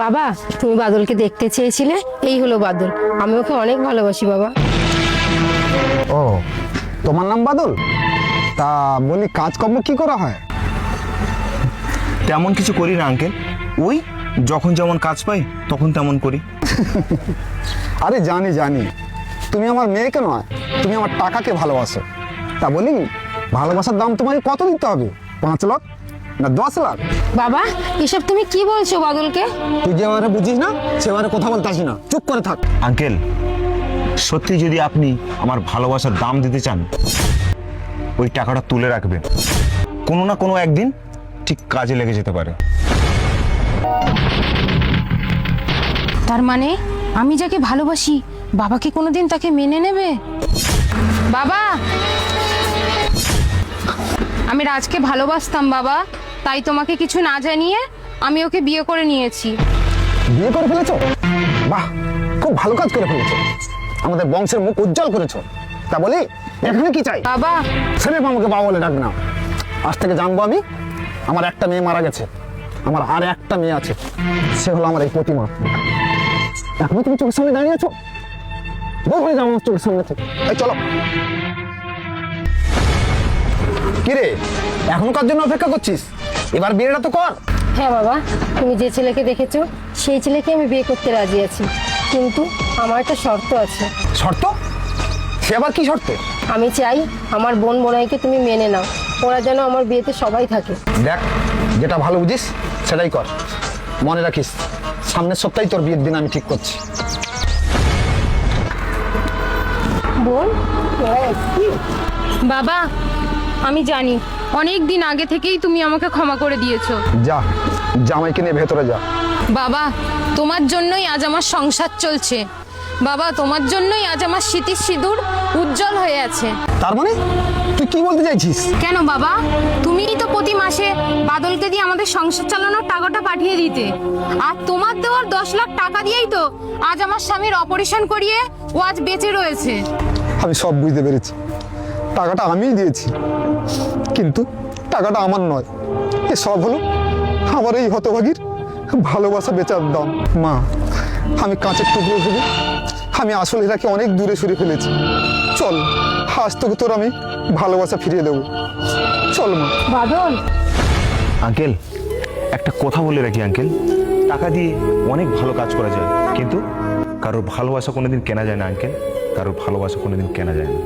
বাবা, তুমি বাদলকে দেখতে চেয়েছিলে, এই হলো বাদল। আমি ওকে অনেক ভালোবাসি বাবা। ও, তোমার নাম বাদল? তা বলি, কাজকর্ম কি করা হয়? তেমন কিছু করি না আঙ্কেল, ওই যখন যেমন কাজ পাই তখন তেমন করি। আরে জানি জানি, তুমি আমার মেয়েকে নয়, তুমি আমার টাকাকে ভালোবাসো। তা বলি, ভালোবাসার দাম তোমাকে কত দিতে হবে? 5 লাখ না 10 লাখ? বাবা, এসব তুমি কি বলছো বাদলকে? তুই যেবারে বুঝিস না সেবারে কথা বলতে আসি না, চুপ করে থাক। আঙ্কেল, সত্যি যদি আপনি আমার ভালোবাসার দাম দিতে চান, ওই টাকাটা তুলে রাখবেন, কোনো না কোনো একদিন ঠিক কাজে লেগে যেতে পারে। তার মানে আমি যাকে ভালোবাসি, বাবা কি কোনোদিন তাকে মেনে নেবে? বাবা, আমি রাজকে ভালোবাসতাম বাবা, তাই তোমাকে কিছু না জানিয়ে আমি ওকে বিয়ে করে নিয়েছি। বিয়ে করে ফেলেছো? বাহ, খুব ভালো কাজ করে ফেলেছো, আমাদের বংশের মুখ উজ্জ্বল করেছো। তা বলি, এখানে কি চাই? বাবা, ছেলে আমাকে বাবা বলে ডাকবে না। আজ থেকে জানবো আমি, আমার একটা মেয়ে মারা গেছে, আমার আর একটা মেয়ে আছে, সে হলো আমার এই প্রতিমা। এখনো তুমি চোখের সামনে দাঁড়িয়ে আছো? বউ হয়ে যাও আমার চোখের সামনে থেকে। এই চলো। কিরে, এখনো কার জন্য অপেক্ষা করছিস? এবার বিয়েটা তো কর। হ্যাঁ বাবা, তুমি যে ছেলেকে দেখেছো সেই ছেলেকে আমি বিয়ে করতে রাজি আছি, কিন্তু আমার একটা শর্ত আছে। শর্ত? সে আবার কি শর্ত? আমি চাই আমার বোন বোনাইকে তুমি মেনে নাও, ওরা যেন আমার বিয়েতে সবাই থাকে। দেখ, যেটা ভালো বুঝিস সেটাই কর। মনে রাখিস, সামনের সপ্তাহে তোর বিয়ের দিন আমি ঠিক করছি। বোন, বাবা, আমি জানি অনেক দিন আগে থেকেই তুমি আমাকে ক্ষমা করে দিয়েছো। যা, জামাইকে নিয়ে ভেতরে যা। বাবা, তোমার জন্যই আজ আমার সংসার চলছে। বাবা, তোমার জন্যই আজ আমার স্মৃতির সিঁদুর উজ্জ্বল হয়ে আছে। তার মানে তুই কি বলতে চাইছিস? কেন বাবা, তুমিই তো প্রতি মাসে বাদলকে দিয়ে আমাদের সংসার চালানোর টাকাটা পাঠিয়ে দিতে, আর তোমার দেওয়ার 10 লাখ টাকা দিয়েই তো আজ আমার স্বামীর অপারেশন করিয়ে ও আজ বেঁচে রয়েছে। আমি সব বুঝতে পেরেছি, টাকাটা আমিই দিয়েছি, কিন্তু টাকাটা আমার নয়। এ সব হলো আমার এই হতভাগীর ভালোবাসা বেচার দাম। মা, আমি কাঁচের টুকরো ভেবে আমি আসলে এটাকে অনেক দূরে সরে ফেলেছি। চল, আজ তোকে তোর আমি ভালোবাসা ফিরিয়ে দেবো। চল মা। বাদল, আঙ্কেল, একটা কথা বলে রাখি আঙ্কেল, টাকা দিয়ে অনেক ভালো কাজ করা যায়, কিন্তু কারোর ভালোবাসা কোনোদিন কেনা যায় না আঙ্কেল, কারোর ভালোবাসা কোনোদিন কেনা যায় না।